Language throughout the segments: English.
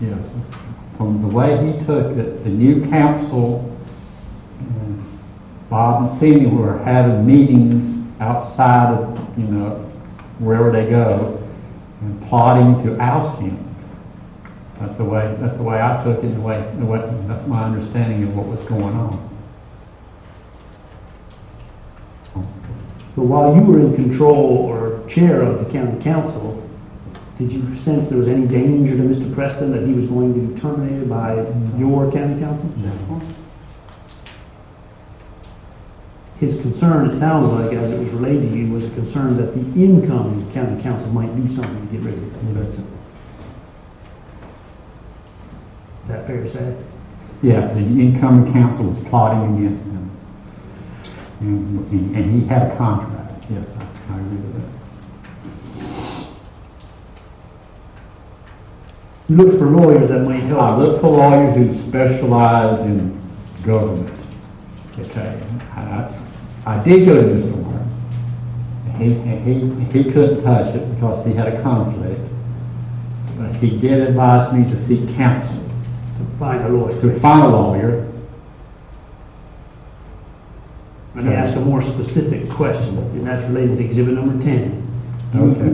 Yes. From the way he took it, the new council, Bob and Cindy were having meetings outside of, wherever they go, and plotting to oust him. That's the way I took it, that's my understanding of what was going on. But while you were in control or chair of the county council, did you sense there was any danger to Mr. Preston that he was going to be terminated by your county council? No. His concern, it sounds like, as it was relayed to you, was a concern that the incoming county council might do something to get rid of him. Is that fair to say? Yeah, the incoming council was plotting against him. And he had a contract. Yes, I agree with that. You look for lawyers that might help. I look for lawyers who specialize in government. Okay, I did go to Mr. Warren. He couldn't touch it because he had a conflict. But he did advise me to seek counsel. To find a lawyer. To find a lawyer. Let me ask a more specific question, and that's related to exhibit number 10. Okay.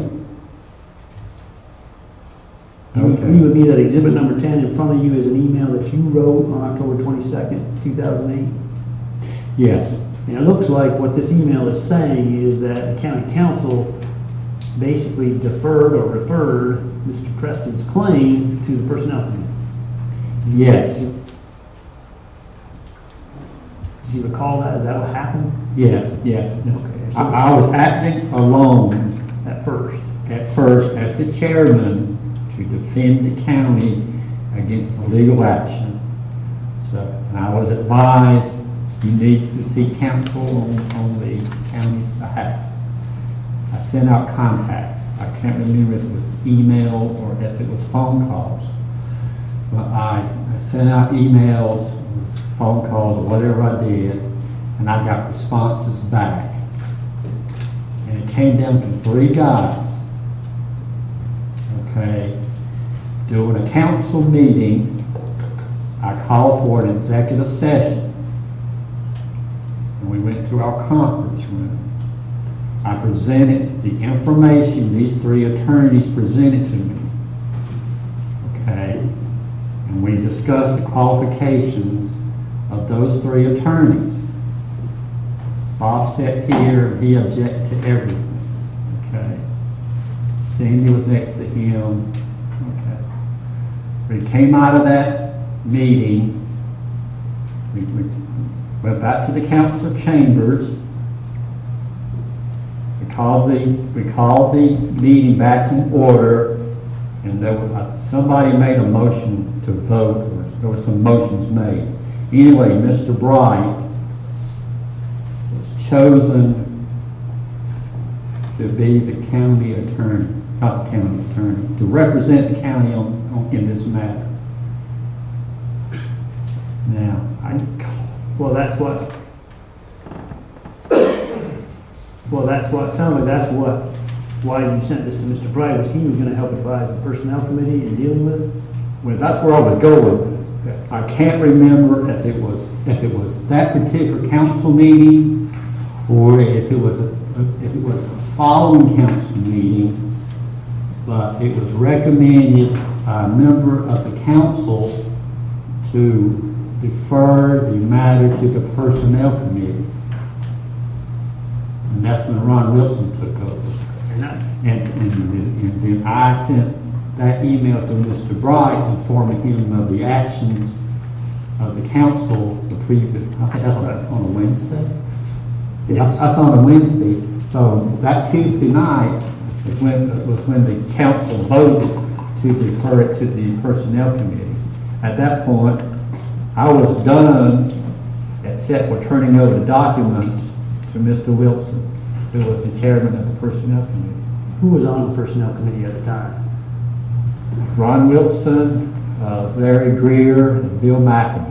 Do you agree with me that exhibit number 10 in front of you is an email that you wrote on October 22nd, 2008? Yes. And it looks like what this email is saying is that the county council basically deferred or referred Mr. Preston's claim to the personnel committee. Yes. Do you recall that? Is that what happened? Yes. Okay. So I was acting alone at first as the chairman to defend the county against illegal action. So, and I was advised you need to seek counsel on the county's behalf. I sent out contacts. I can't remember if it was email or if it was phone calls. But I sent out emails, phone calls, or whatever I did, and I got responses back. And it came down to 3 guys. Okay. During a council meeting, I called for an executive session. And we went through our conference room. I presented the information these 3 attorneys presented to me. Okay. And we discussed the qualifications of those 3 attorneys. Bob sat here, he objected to everything. Okay. Cindy was next to him. Okay. We came out of that meeting. We went back to the council chambers. We called the meeting back in order, and there was, somebody made a motion to vote, or there were some motions made. Anyway, Mr. Bright was chosen to be the county attorney, not the county attorney, to represent the county in this matter. Now, well, that's what sounds like. That's why you sent this to Mr. Bright, was he was going to help advise the personnel committee in dealing with it. Well, that's where I was going. I can't remember if it was that particular council meeting, or if it was a following council meeting. But it was recommended by a member of the council to defer the matter to the personnel committee. And that's when Ron Wilson took over. And then I sent that email to Mr. Bright informing him of the actions of the council the previous, I think that's on a Wednesday. Yes. That's on a Wednesday. So that Tuesday night was when the council voted to defer it to the personnel committee. At that point, I was done, except for turning over the documents to Mr. Wilson, who was the chairman of the personnel committee. Who was on the personnel committee at the time? Ron Wilson, Larry Greer, and Bill McAbee.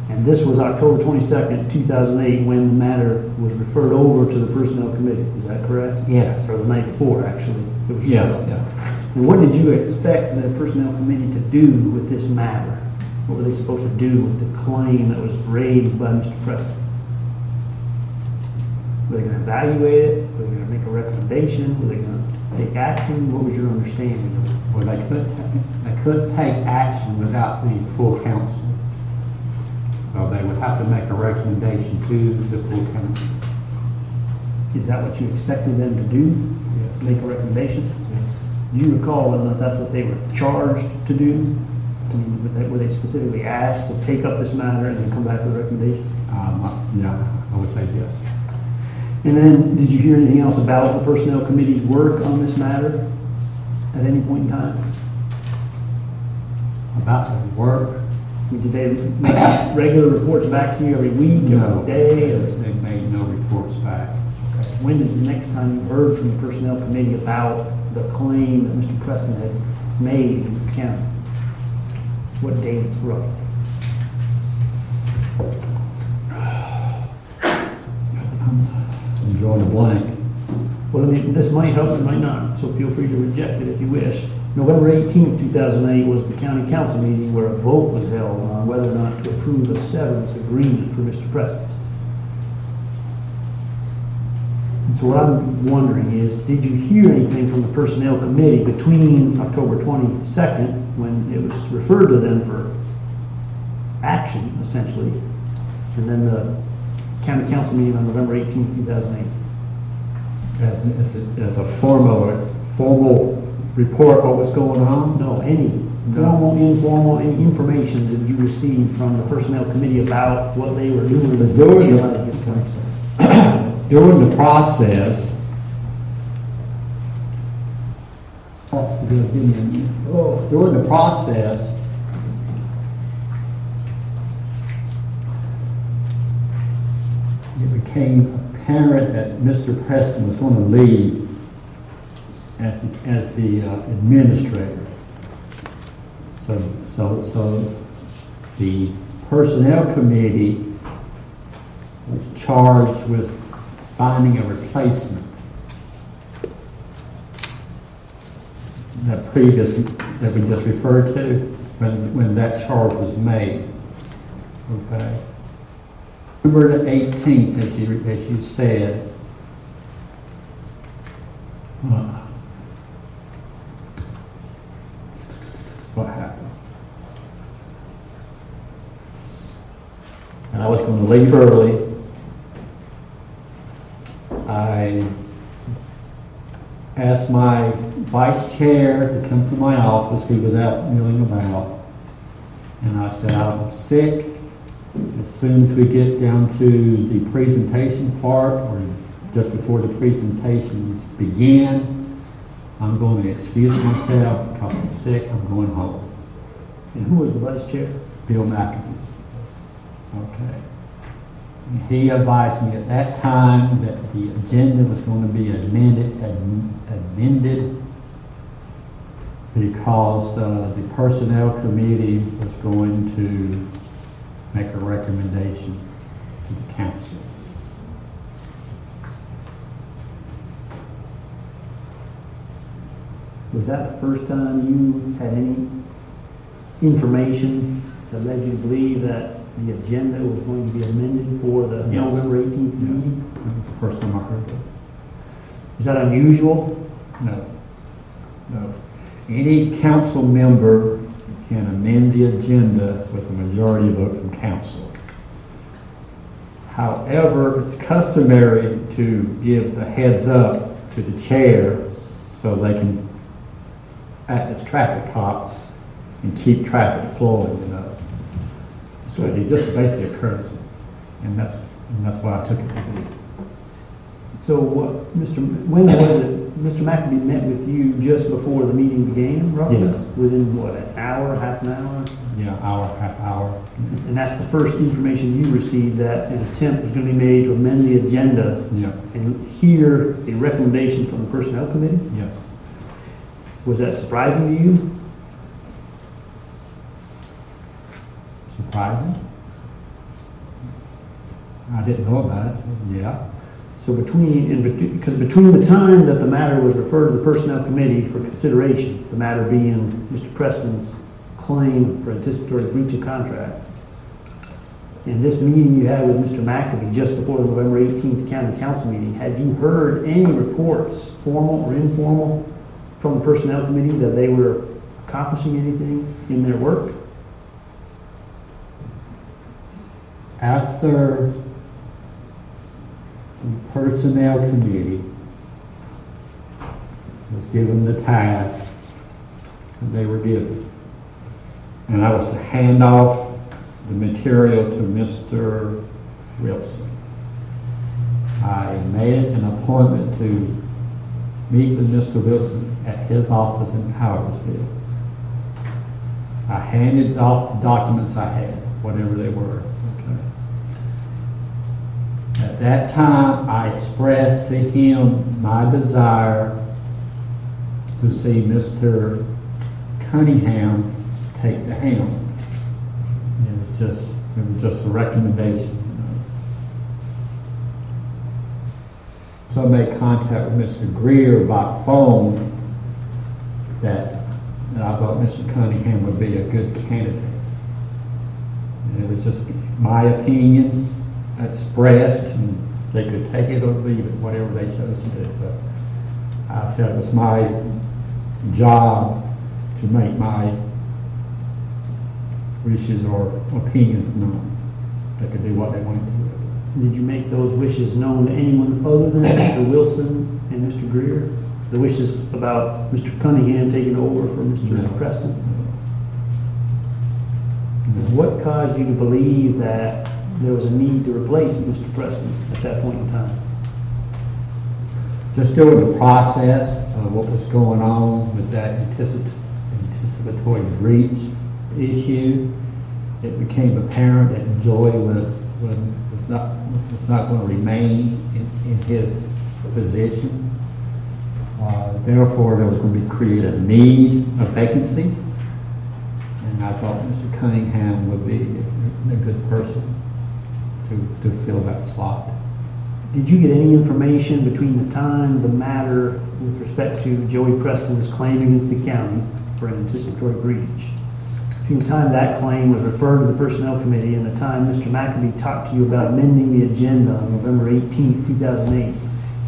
And this was October 22nd, 2008, when the matter was referred over to the personnel committee. Is that correct? Yes. Or the night before, actually. It was Yes. referred. Yeah. And what did you expect the personnel committee to do with this matter? What were they supposed to do with the claim that was raised by Mr. Preston? Were they going to evaluate it? Were they going to make a recommendation? Were they going to take action? What was your understanding of it? Well, they couldn't take action without the full council. So they would have to make a recommendation to the full council. Is that what you expected them to do? Yes. Make a recommendation? Yes. Do you recall whether or not that's what they were charged to do? I mean, were they specifically asked to take up this matter and then come back with a recommendation? Yeah, I would say yes. And then, did you hear anything else about the personnel committee's work on this matter at any point in time? About the work? I mean, did they make regular reports back to you every week, No. every day? Or? They made no reports back. Okay. When is the next time you heard from the personnel committee about the claim that Mr. Preston had made against the county? What date roughly? I'm drawing a blank. Well, I mean, this might help, it might not, so feel free to reject it if you wish. November 18th, 2008 was the county council meeting where a vote was held on whether or not to approve a severance agreement for Mr. Preston. And so what I'm wondering is, did you hear anything from the personnel committee between October 22nd, when it was referred to them for action, essentially, and then the county council meeting on November 18th, 2008? As a formal report what was going on? No, any formal, informal, any information that you received from the personnel committee about what they were doing? During the process, during the process, it became apparent that Mr. Preston was going to leave as the administrator. So the personnel committee was charged with finding a replacement. That we just referred to, when that charge was made. Okay. November the 18th, as you said, what happened? And I was going to leave early. I asked my vice chair to come to my office. He was out milling about. And I said, I'm sick. As soon as we get down to the presentation part, or just before the presentations begin, I'm going to excuse myself because I'm sick. I'm going home. And who was the vice chair? Bill McAfee. Okay. He advised me at that time that the agenda was going to be amended because the personnel committee was going to make a recommendation to the council. Was that the first time you had any information that led you to believe that the agenda was going to be amended for the Yes. November 18th meeting? Yes. That was the first time I heard it. Is that unusual? No. No. Any council member can amend the agenda with a majority vote from council. However, it's customary to give the heads up to the chair so they can act as traffic cop and keep traffic flowing, you know. So it's just basically a courtesy, and that's why I took it to be. So when was it, Mr. McAfee met with you just before the meeting began, roughly? Yes. Within what, an hour, half an hour? Yeah, half hour. And that's the first information you received, that an attempt was going to be made to amend the agenda Yeah. and hear a recommendation from the personnel committee? Yes. Was that surprising to you? Surprising. I didn't know about it, so yeah. So because between the time that the matter was referred to the Personnel Committee for consideration, the matter being Mr. Preston's claim for anticipatory breach of contract, and this meeting you had with Mr. McAbee just before the November 18th County Council meeting, had you heard any reports, formal or informal, from the Personnel Committee that they were accomplishing anything in their work? After the Personnel Committee was given the task that they were given, and I was to hand off the material to Mr. Wilson, I made an appointment to meet with Mr. Wilson at his office in Howersville. I handed off the documents I had, whatever they were. Okay. At that time, I expressed to him my desire to see Mr. Cunningham take the helm. It was just a recommendation. So I made contact with Mr. Greer by phone that I thought Mr. Cunningham would be a good candidate. And it was just my opinion expressed, and they could take it or leave it, whatever they chose to do. But I felt it was my job to make my wishes or opinions known. They could do what they wanted to do with it. Did you make those wishes known to anyone other than Mr. Wilson and Mr. Greer? The wishes about Mr. Cunningham taking over for Mr. No. Preston? No. What caused you to believe that there was a need to replace Mr. Preston at that point in time? Just during the process of what was going on with that anticipatory breach issue, it became apparent that Joy was not going to remain in his position. Therefore, there was going to be created a need, a vacancy, and I thought Mr. Cunningham would be a good person to fill that slot. Did you get any information between the time the matter with respect to Joey Preston's claim against the county for an anticipatory breach, between the time that claim was referred to the Personnel Committee and the time Mr. McAbee talked to you about amending the agenda on November 18th, 2008,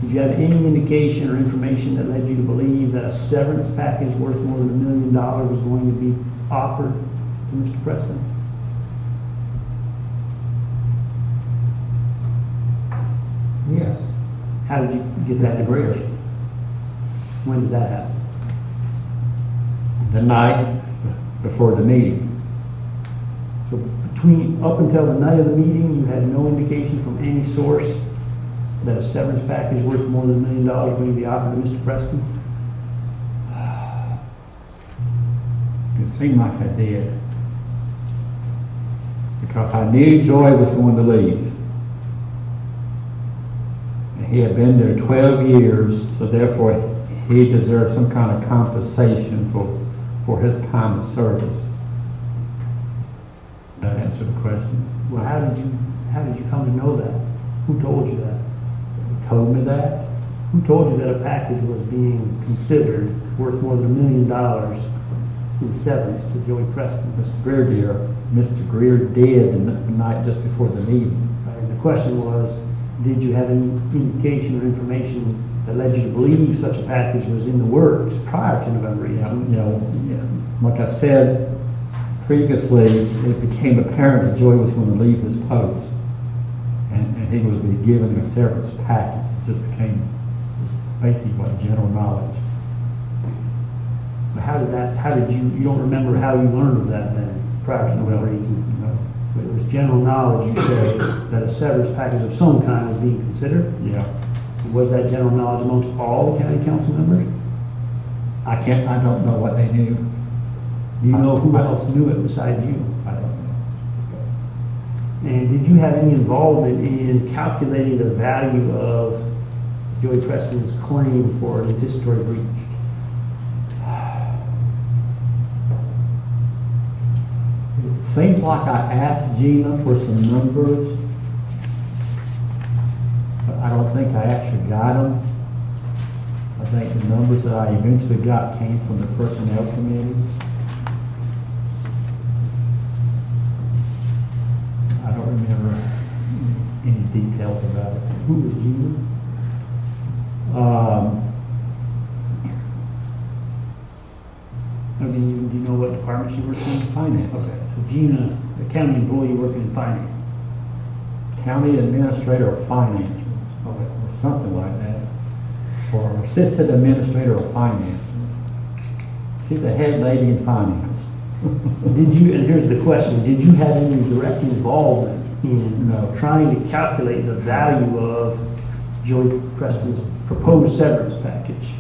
did you have any indication or information that led you to believe that a severance package worth more than $1 million was going to be offered to Mr. Preston? Yes. How did you get that information? When did that happen? The night before the meeting. So up until the night of the meeting, you had no indication from any source that a severance package worth more than $1 million was going to be offered to Mr. Preston? It seemed like I did. Because I knew Joy was going to leave. And he had been there 12 years, so therefore he deserved some kind of compensation for his time of service. That answer the question? Well, how did you come to know that? Who told you that? Who told me that? Who told you that a package was being considered worth more than $1 million in severance to Joey Preston? Mr. Greer did the night just before the meeting. And the question was, did you have any indication or information that led you to believe such a package was in the works prior to November 18th? Like I said previously, it became apparent that Joy was going to leave his post, and he was be given a severance package. It just became basically general knowledge. But how did you don't remember how you learned of that then, prior to November 18th? No. But it was general knowledge, you say, that a severance package of some kind was being considered? Yeah. Was that general knowledge amongst all the county council members? I don't know what they knew. Do you know who else knew it besides you? I don't know. And did you have any involvement in calculating the value of Joey Preston's claim for an anticipatory breach? It seems like I asked Gina for some numbers, but I I don't think I actually got them. I think the numbers that I eventually got came from the personnel committee. I don't remember any details about it. Who was Gina? Do you know what department she works in? Finance. Okay, so Gina, a county employee working in finance. County administrator of finance, Okay. or something like that, or assistant administrator of finance. She's the head lady in finance. Did you, and here's the question, did you have any direct involvement in No. trying to calculate the value of Joey Preston's proposed severance package?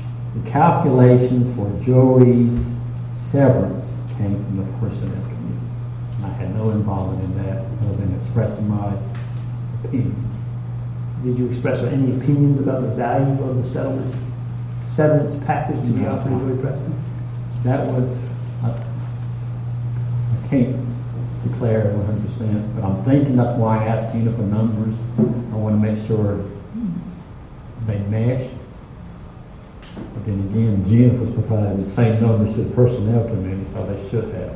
The calculations for Joey's severance came from the personnel committee. I had no involvement in that other than expressing my opinions. Did you express any opinions about the value of the severance package to be offered to Joey Preston? That was, I can't declare 100%, but I'm thinking that's why I asked Tina for numbers. I want to make sure they mesh. But then again, Gina was providing the same numbers to the personnel committee, so they should have.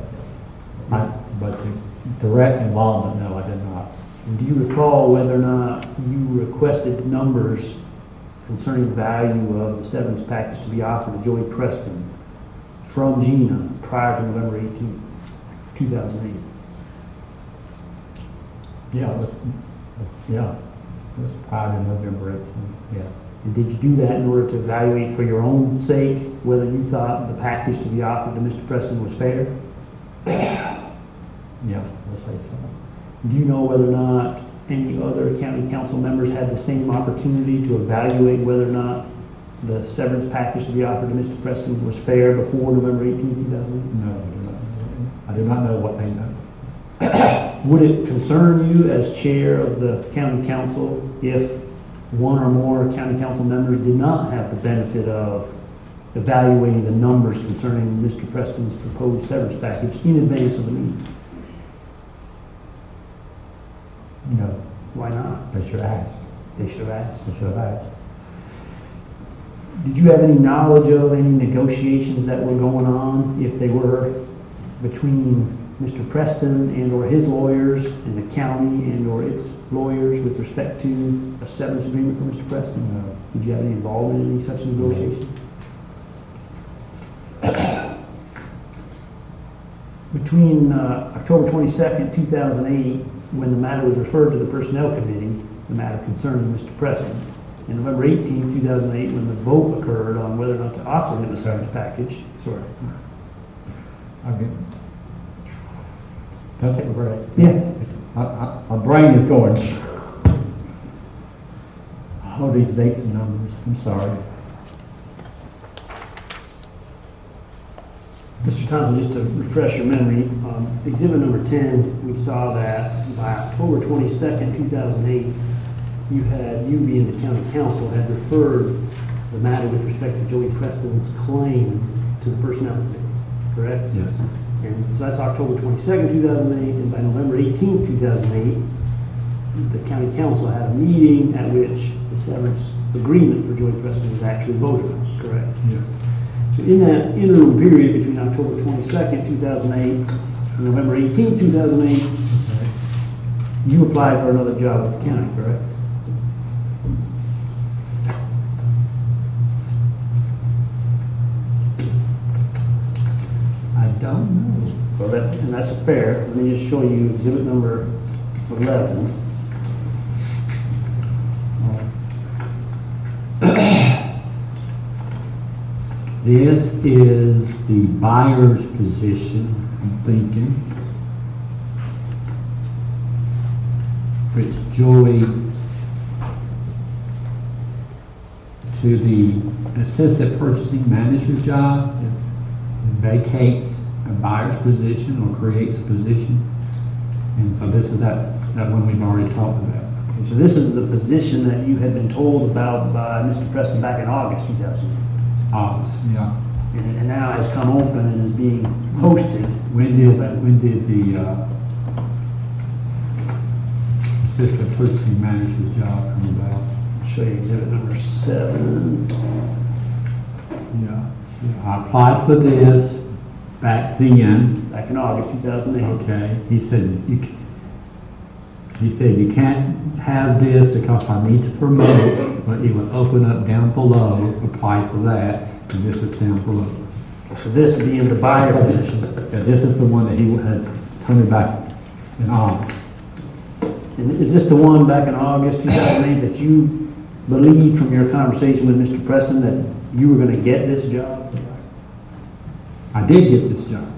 But the direct involvement, no, I did not. And do you recall whether or not you requested numbers concerning the value of the severance package to be offered to Joey Preston from Gina prior to November 18, 2008? Yeah, it was prior to November 18th, yes. And did you do that in order to evaluate for your own sake whether you thought the package to be offered to Mr. Preston was fair? Yeah, I'll say so. Do you know whether or not any other county council members had the same opportunity to evaluate whether or not the severance package to be offered to Mr. Preston was fair before November 18, 2008? No, I do not. I do not know what they know. Would it concern you as chair of the county council if one or more county council members did not have the benefit of evaluating the numbers concerning Mr. Preston's proposed severance package in advance of the meeting? No, Why not? they should ask. They should have asked. They should have asked. Did you have any knowledge of any negotiations that were going on, if they were, between Mr. Preston and or his lawyers and the county and or its lawyers with respect to a severance agreement for Mr. Preston? No. Did you have any involvement in any such negotiations? Between October 22nd, 2008, when the matter was referred to the Personnel Committee, the matter concerning Mr. Preston, and November 18, 2008, when the vote occurred on whether or not to offer him a severance package, sorry. Okay. Can I take a break? Yeah. My brain is going. All these dates and numbers. I'm sorry. Mr. Thompson, just to refresh your memory, exhibit number 10, we saw that by October 22nd, 2008, you being the county council had referred the matter with respect to Joey Preston's claim to the personnel committee, correct? Yes. And so that's October 22nd, 2008, and by November 18th, 2008, the county council had a meeting at which the severance agreement for Joey Preston was actually voted on, correct? Yes. So in that interim period between October 22nd, 2008 and November 18th, 2008, Okay. you applied for another job with the county, correct? I don't know. Well, and that's fair. Let me just show you exhibit number 11. This is the buyer's position, I'm thinking, which Joey to the assistant purchasing manager job vacates a buyer's position or creates a position. And so this is that one we've already talked about. Okay, so this is the position that you had been told about by Mr. Preston back in August 2008. August, yeah. And now has come open and is being posted. When did the assistant purchasing manager job come about? show you exhibit number 7. Yeah. I applied for this back then. Back in August 2008. Okay, he said you can't have this because I need to promote, but he would open up down below, apply for that, and this is down below. So this being the buyer position. Yeah, this is the one that he had told me back in August. And is this the one back in August 2008 that you believed from your conversation with Mr. Preston that you were going to get this job? I did get this job.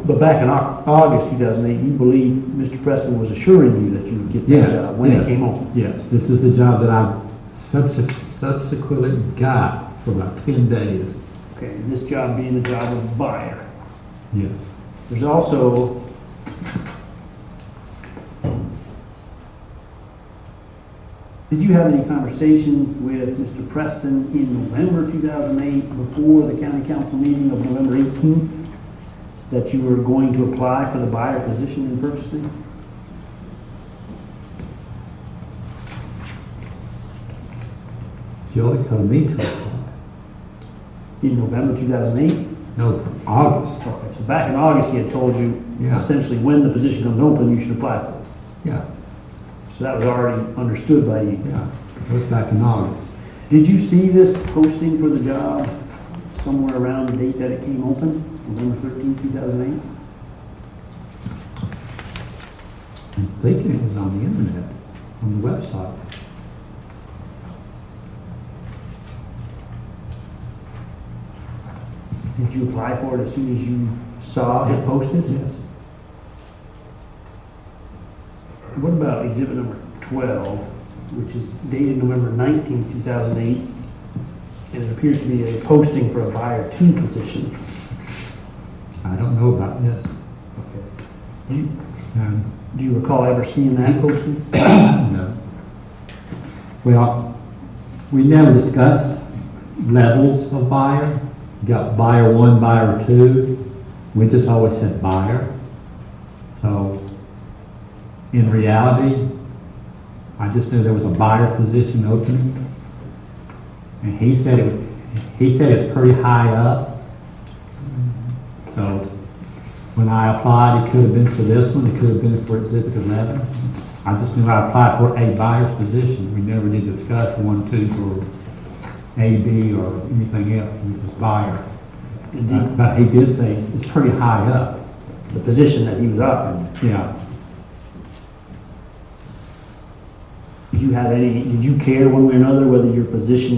But back in August 2008, you believed Mr. Preston was assuring you that you would get that Yes, job when it came on? Yes, this is a job that I subsequently got for about 10 days. Okay, and this job being the job of buyer. Yes. There's also did you have any conversations with Mr. Preston in November 2008 before the county council meeting of November 18th that you were going to apply for the buyer position in purchasing? Joey told me to apply. In November 2008? No, August. Okay, so back in August, he had told you Yeah. essentially when the position comes open, you should apply for it. Yeah, So that was already understood by you. yeah, it was back in August. Did you see this posting for the job somewhere around the date that it came open, November 13, 2008? I'm thinking it was on the internet, on the website. Did you apply for it as soon as you saw it posted? Yes. What about exhibit number 12, which is dated November 19, 2008, and it appears to be a posting for a buyer 2 position? I don't know about this. Okay. Um, Do you recall ever seeing that posting? No. Well, we never discussed levels of buyer. You got buyer 1, buyer 2. We just always said buyer. So, in reality, I just knew there was a buyer position opening. And he said it's pretty high up. So, when I applied, it could have been for this one, it could have been for exhibit 11. I just knew I applied for a buyer's position. We never did discuss 1, 2 for A, B, or anything else. It was buyer. But he did say it's pretty high up. The position that he was offering. Yeah. Did you care one way or another whether your position